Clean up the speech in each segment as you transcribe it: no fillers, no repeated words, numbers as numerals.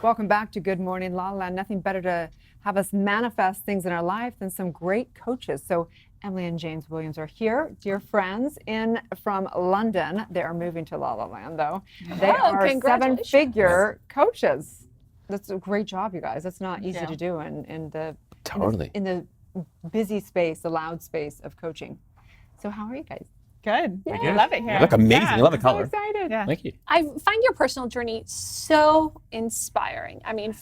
Welcome back to Good Morning LaLaLand. Nothing better to have us manifest things in our life than some great coaches. So Emily and James Williams are here, dear friends, from London. They are moving to LaLaLand, though. They are seven-figure coaches. That's a great job, you guys. That's not easy to do in the busy space, the loud space of coaching. So how are you guys? Good. I love it here. You look amazing. I love the color. I'm so excited. Yeah. Thank you. I find your personal journey so inspiring. I mean,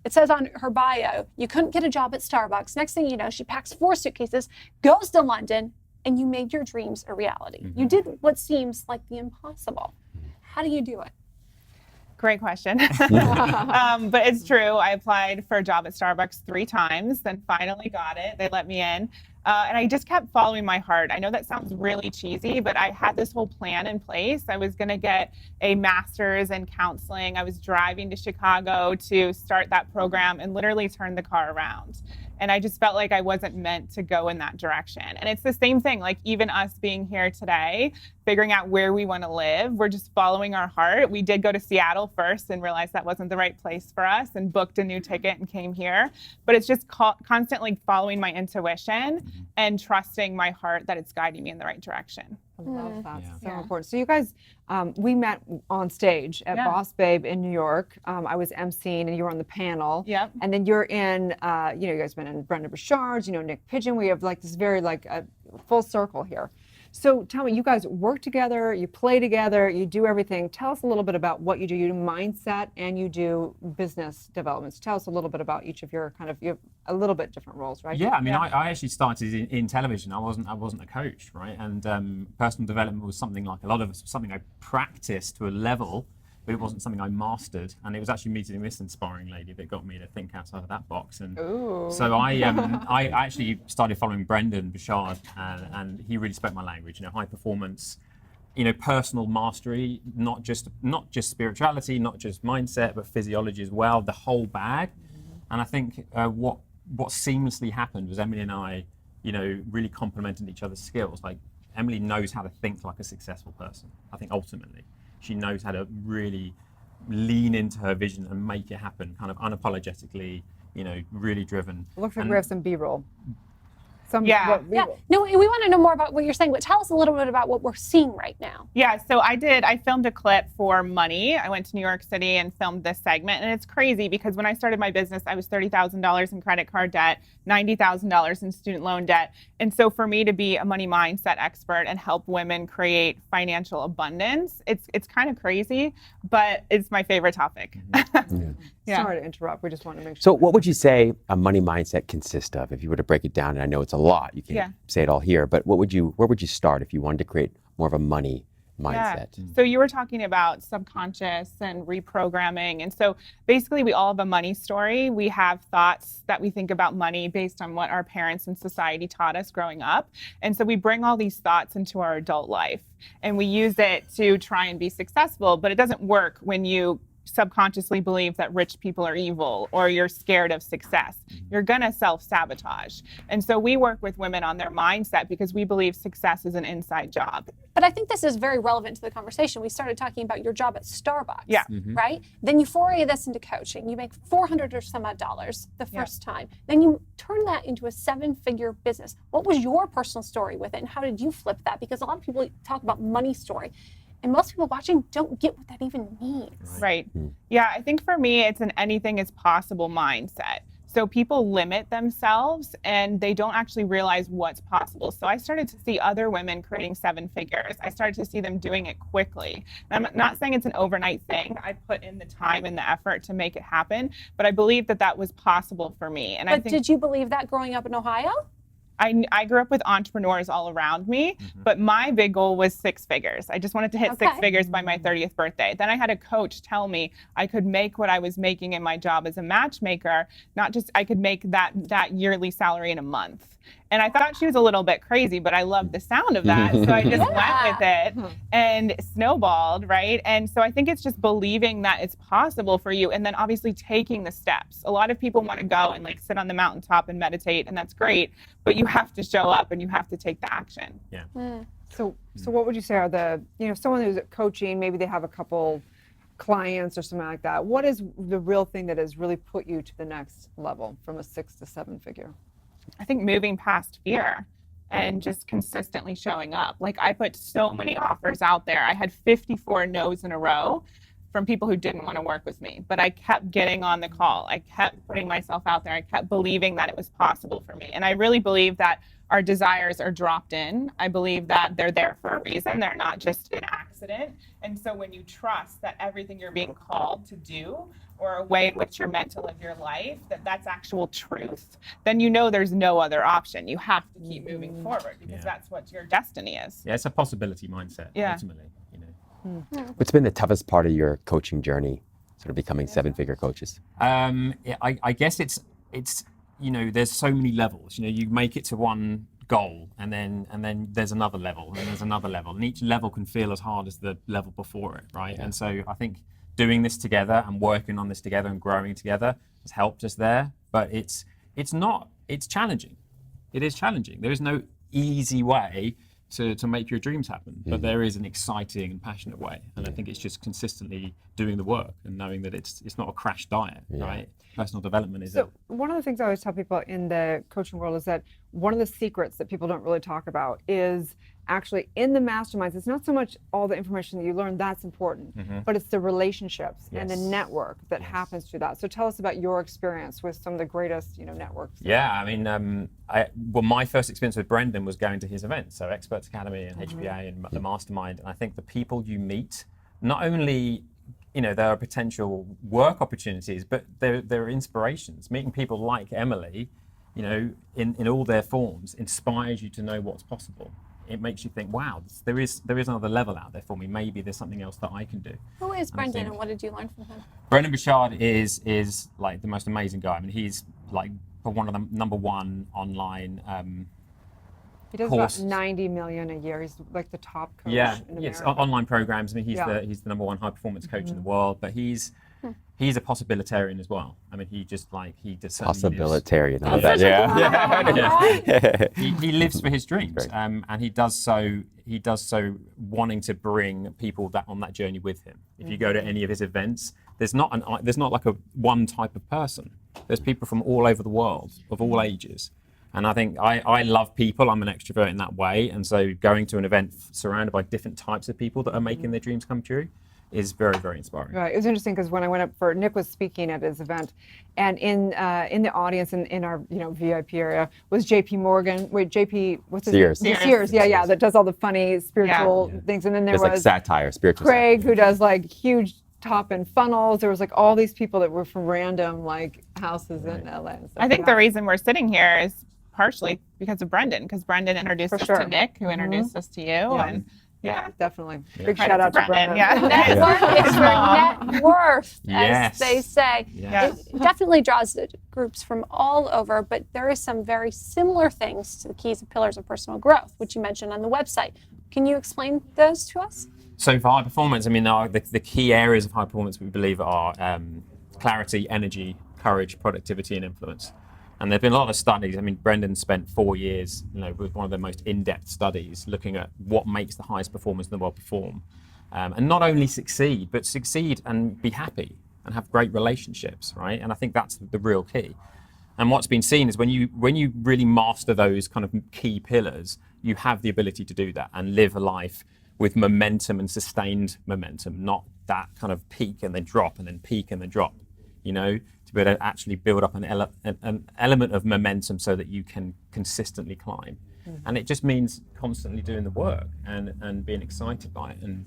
it says on her bio, you couldn't get a job at Starbucks. Next thing you know, she packs 4 suitcases, goes to London, and you made your dreams a reality. Mm-hmm. You did what seems like the impossible. How do you do it? Great question. But it's true. I applied for a job at Starbucks 3 times, then finally got it. They let me in. And I just kept following my heart. I know that sounds really cheesy, but I had this whole plan in place. I was going to get a master's in counseling. I was driving to Chicago to start that program and literally turn the car around. And I just felt like I wasn't meant to go in that direction. And it's the same thing, like even us being here today, figuring out where we want to live, we're just following our heart. We did go to Seattle first and realized that wasn't the right place for us and booked a new ticket and came here. But it's just constantly following my intuition and trusting my heart that it's guiding me in the right direction. I love that. So important. So you guys, we met on stage at Boss Babe in New York. I was emceeing and you were on the panel. Yep. And then you're in, you guys been in Brenda Burchard's, Nick Pigeon. We have like this very full circle here. So tell me, you guys work together, you play together, you do everything. Tell us a little bit about what you do. You do mindset and you do business developments. Tell us a little bit about each of your you have a little bit different roles, right? Yeah, I mean, I actually started in television. I wasn't a coach, right? And personal development was something I practiced to a level, but it wasn't something I mastered. And it was actually meeting this inspiring lady that got me to think outside of that box. And so I actually started following Brendan Burchard, and he really spoke my language. High performance, personal mastery, not just spirituality, not just mindset, but physiology as well, the whole bag. And I think what seamlessly happened was Emily and I, really complemented each other's skills. Like Emily knows how to think like a successful person. I think ultimately. She knows how to really lean into her vision and make it happen, kind of unapologetically, really driven. Looks like we have some B-roll. No, we want to know more about what you're saying, but tell us a little bit about what we're seeing right now. Yeah, so I filmed a clip for Money. I went to New York City and filmed this segment, and it's crazy because when I started my business, I was $30,000 in credit card debt, $90,000 in student loan debt. And so for me to be a money mindset expert and help women create financial abundance, it's kind of crazy, but it's my favorite topic. Sorry to interrupt. We just want to make sure. So what would you say a money mindset consists of if you were to break it down? And I know it's a lot. You can't say it all here, but where would you start if you wanted to create more of a money mindset? Yeah. So you were talking about subconscious and reprogramming. And so basically we all have a money story. We have thoughts that we think about money based on what our parents and society taught us growing up. And so we bring all these thoughts into our adult life and we use it to try and be successful, but it doesn't work when you subconsciously believe that rich people are evil or you're scared of success. You're gonna self-sabotage. And so we work with women on their mindset because we believe success is an inside job. But I think this is very relevant to the conversation. We started talking about your job at Starbucks, right? Then you foray this into coaching. You make $400 or some odd dollars the first time. Then you turn that into a 7-figure business. What was your personal story with it and how did you flip that? Because a lot of people talk about money story. And most people watching don't get what that even means. Right. Yeah, I think for me, it's an anything is possible mindset. So people limit themselves and they don't actually realize what's possible. So I started to see other women creating 7 figures. I started to see them doing it quickly. And I'm not saying it's an overnight thing. I put in the time and the effort to make it happen, but I believe that was possible for me. And but did you believe that growing up in Ohio? I grew up with entrepreneurs all around me, but my big goal was 6 figures. I just wanted to hit 6 figures by my 30th birthday. Then I had a coach tell me I could make what I was making in my job as a matchmaker, not just I could make that yearly salary in a month. And I thought she was a little bit crazy, but I loved the sound of that. So I just went with it and snowballed, right? And so I think it's just believing that it's possible for you and then obviously taking the steps. A lot of people want to go and sit on the mountaintop and meditate, and that's great, but you have to show up and you have to take the action. So what would you say are the, someone who's coaching, maybe they have a couple clients or something like that. What is the real thing that has really put you to the next level from a 6 to 7 figure? I think moving past fear and just consistently showing up. Like, I put so many offers out there. I had 54 no's in a row from people who didn't want to work with me, but I kept getting on the call. I kept putting myself out there. I kept believing that it was possible for me. And I really believe that our desires are dropped in. I believe that they're there for a reason. They're not just an accident. And so when you trust that everything you're being called to do, or a way in which you're meant to live your life, that's actual truth, then you know there's no other option. You have to keep moving forward, because that's what your destiny is. Yeah, it's a possibility mindset, ultimately. You know. What's been the toughest part of your coaching journey, sort of becoming 7-figure coaches? I guess it's you know, there's so many levels. You know, you make it to one goal, and then there's another level, and there's another level, and each level can feel as hard as the level before it, right? And so I think doing this together and working on this together and growing together has helped us there. But it's challenging. It is challenging. There is no easy way to make your dreams happen, but there is an exciting and passionate way. And I think it's just consistently doing the work and knowing that it's not a crash diet, right? Personal development is. So one of the things I always tell people in the coaching world is that one of the secrets that people don't really talk about is actually in the masterminds, it's not so much all the information that you learn, that's important, but it's the relationships and the network that happens through that. So tell us about your experience with some of the greatest, networks. Yeah, I mean, my first experience with Brendan was going to his events, so Experts Academy and HBA and the Mastermind. And I think the people you meet, not only, there are potential work opportunities, but there are inspirations. Meeting people like Emily, in all their forms, inspires you to know what's possible. It makes you think, wow, there is another level out there for me. Maybe there's something else that I can do. Who is Brendan, and what did you learn from him? Brendan Bouchard is like the most amazing guy. I mean, he's like one of the number one online he does course. About 90 million a year. He's like the top coach in America. Online programs. I mean, he's the number one high performance coach in the world, but he's a possibilitarian as well. I mean, he just possibilitarian. He lives for his dreams, and he does so wanting to bring people on that journey with him. If you go to any of his events, there's not like a one type of person. There's people from all over the world, of all ages. And I think I love people. I'm an extrovert in that way. And so going to an event surrounded by different types of people that are making their dreams come true is very, very inspiring. Right. It was interesting because when I went up Nick was speaking at his event, and in the audience in our VIP area was JP Morgan. Wait, JP, what's his name? Sears. Yeah, that does all the funny spiritual things. And then there was like satire, spiritual Craig, satire. who does like huge top end funnels. There was like all these people that were from random like houses in LA. And stuff I think like the reason we're sitting here is partially because of Brendan, because Brendan introduced us to Nick, who introduced us to you. And definitely. Big shout out to Brendan. Network is your net worth, Yes. as they say. Yes. It definitely draws the groups from all over, but there is some very similar things to the keys and pillars of personal growth, which you mentioned on the website. Can you explain those to us? So for high performance, I mean, the key areas of high performance we believe are clarity, energy, courage, productivity, and influence. And there have been a lot of studies. I mean, Brendan spent 4 years, with one of the most in-depth studies looking at what makes the highest performers in the world perform. And not only succeed, but succeed and be happy and have great relationships, right? And I think that's the real key. And what's been seen is when you really master those kind of key pillars, you have the ability to do that and live a life with momentum and sustained momentum, not that kind of peak and then drop and then peak and then drop, to be able to actually build up an element of momentum so that you can consistently climb. And it just means constantly doing the work and being excited by it and,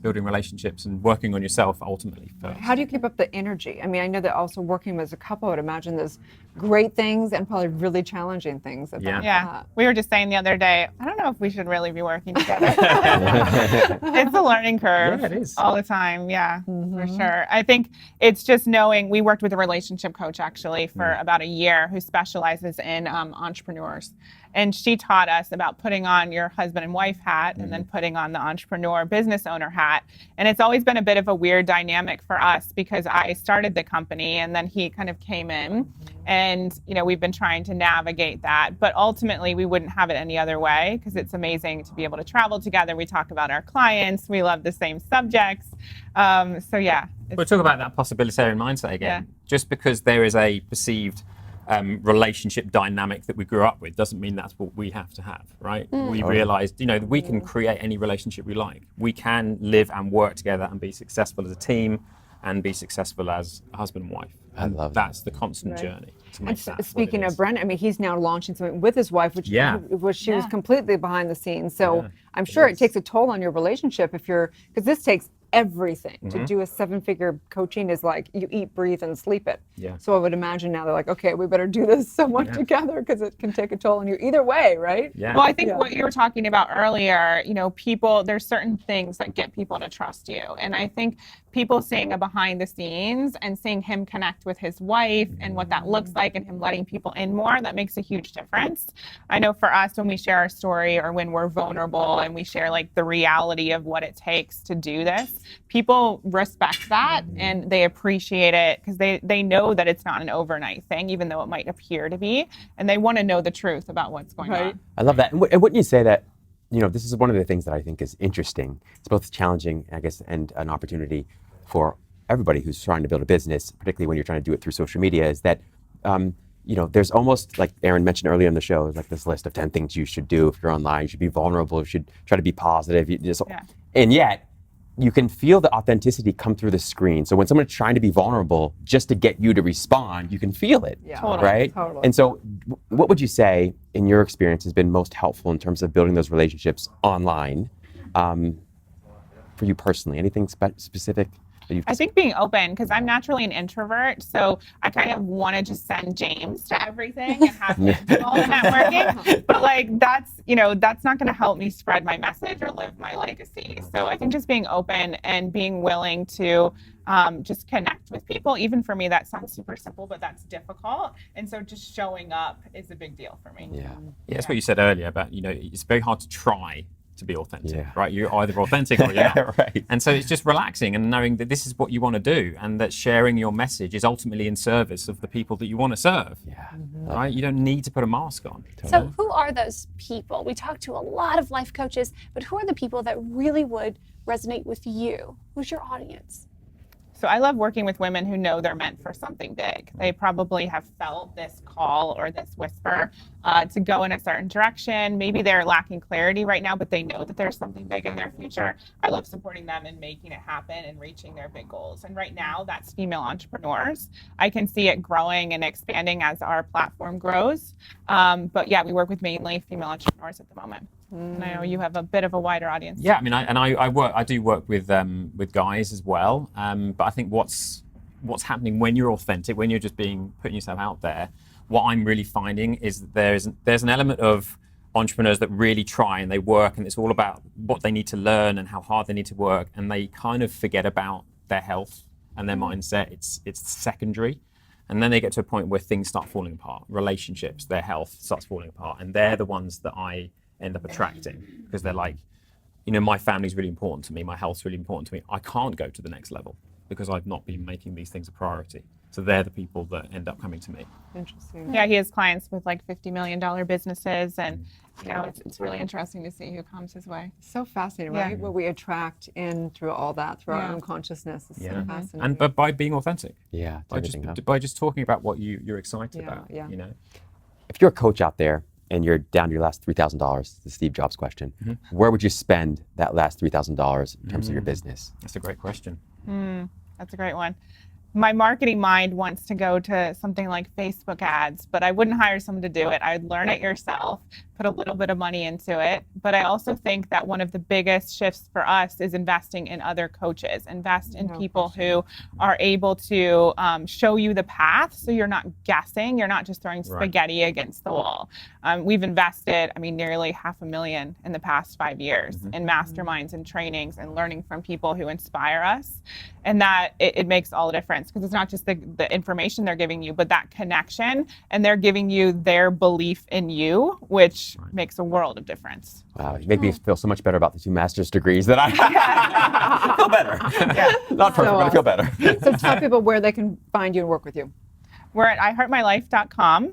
building relationships and working on yourself ultimately first. How do you keep up the energy? I mean, I know that also working as a couple, I would imagine there's great things and probably really challenging things about that. We were just saying the other day, I don't know if we should really be working together. It's a learning curve all the time. Yeah, for sure. I think it's just knowing, we worked with a relationship coach actually for about a year who specializes in entrepreneurs. And she taught us about putting on your husband and wife hat and then putting on the entrepreneur business owner hat. And it's always been a bit of a weird dynamic for us because I started the company and then he kind of came in. And, we've been trying to navigate that, but ultimately we wouldn't have it any other way, because it's amazing to be able to travel together. We talk about our clients. We love the same subjects. So yeah. We'll talk about that possibilitarian mindset again. Just because there is a perceived relationship dynamic that we grew up with doesn't mean that's what we have to have, right? We realized, we can create any relationship we like. We can live and work together and be successful as a team and be successful as a husband and wife. I love that's the constant journey. To make that speaking of Brent, he's now launching something with his wife, which she was completely behind the scenes. So I'm sure it takes a toll on your relationship because this takes everything. To do a 7-figure coaching is like you eat, breathe, and sleep it. So I would imagine now they're like, okay, we better do this somewhat together, because it can take a toll on you either way, right? Well, I think what you were talking about earlier, people, there's certain things that get people to trust you. And I think people seeing a behind the scenes and seeing him connect with his wife and what that looks like, and him letting people in more, that makes a huge difference. I know for us, when we share our story or when we're vulnerable and we share like the reality of what it takes to do this, people respect that and they appreciate it, because they know that it's not an overnight thing, even though it might appear to be, and they want to know the truth about what's going on. I love that. And wouldn't you say that, this is one of the things that I think is interesting. It's both challenging, I guess, and an opportunity for everybody who's trying to build a business, particularly when you're trying to do it through social media, is that, there's almost, like Aaron mentioned earlier in the show, like this list of 10 things you should do if you're online. You should be vulnerable. You should try to be positive. And yet, you can feel the authenticity come through the screen. So when someone's trying to be vulnerable just to get you to respond, you can feel it, right? Totally. And so what would you say, in your experience, has been most helpful in terms of building those relationships online for you personally? Anything specific? I think being open, because I'm naturally an introvert, so I kind of want to just send James to everything and have him do all the networking. But that's not going to help me spread my message or live my legacy. So I think just being open and being willing to just connect with people. Even for me, that sounds super simple, but that's difficult. And so just showing up is a big deal for me. Yeah, that's what you said earlier about, it's very hard to try to be authentic, right? You're either authentic or you're not. Right. And so it's just relaxing and knowing that this is what you want to do, and that sharing your message is ultimately in service of the people that you want to serve. Right? You don't need to put a mask on. So who are those people? We talk to a lot of life coaches, but who are the people that really would resonate with you? Who's your audience? So I love working with women who know they're meant for something big. They probably have felt this call or this whisper to go in a certain direction. Maybe they're lacking clarity right now, but they know that there's something big in their future. I love supporting them and making it happen and reaching their big goals. And right now, that's female entrepreneurs. I can see it growing and expanding as our platform grows. But yeah, we work with mainly female entrepreneurs at the moment. And I know you have a bit of a wider audience. Yeah, I do work with guys as well. But I think what's happening when you're authentic, when you're just putting yourself out there, what I'm really finding is that there's an element of entrepreneurs that really try and they work, and it's all about what they need to learn and how hard they need to work, and they kind of forget about their health and their mindset. It's secondary. And then they get to a point where things start falling apart, relationships, their health starts falling apart, and they're the ones that I end up attracting, because they're like, my family's really important to me, my health's really important to me. I can't go to the next level because I've not been making these things a priority. So they're the people that end up coming to me. Interesting. Yeah, he has clients with like $50 million businesses, and it's really interesting to see who comes his way. So fascinating, right? What we attract in through all that, through our own consciousness is so fascinating. But by being authentic. Yeah. By just talking about what you're excited about. Yeah. If you're a coach out there and you're down to your last $3,000, the Steve Jobs question, where would you spend that last $3,000 in terms of your business? That's a great question. That's a great one. My marketing mind wants to go to something like Facebook ads, but I wouldn't hire someone to do it. I'd learn it yourself, put a little bit of money into it. But I also think that one of the biggest shifts for us is investing in other coaches, invest in people who are able to show you the path, so you're not guessing, you're not just throwing spaghetti against the wall. We've invested, nearly $500,000 in the past 5 years in masterminds and trainings and learning from people who inspire us. And that it makes all the difference, because it's not just the information they're giving you, but that connection, and they're giving you their belief in you, which makes a world of difference. Wow, you make me feel so much better about the 2 master's degrees that I feel better. Not perfect, but I feel better. So tell people where they can find you and work with you. We're at iheartmylife.com.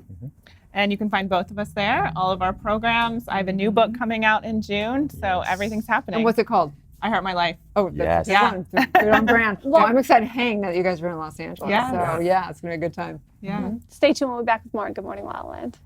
And you can find both of us there, all of our programs. I have a new book coming out in June, so everything's happening. And what's it called? I Heart My Life. Oh, Yes. that's good on brand. Well, I'm excited, hang that you guys are in Los Angeles. Yeah. So yeah, it's gonna be a good time. Yeah. Stay tuned. We'll be back with more on Good Morning La La Land.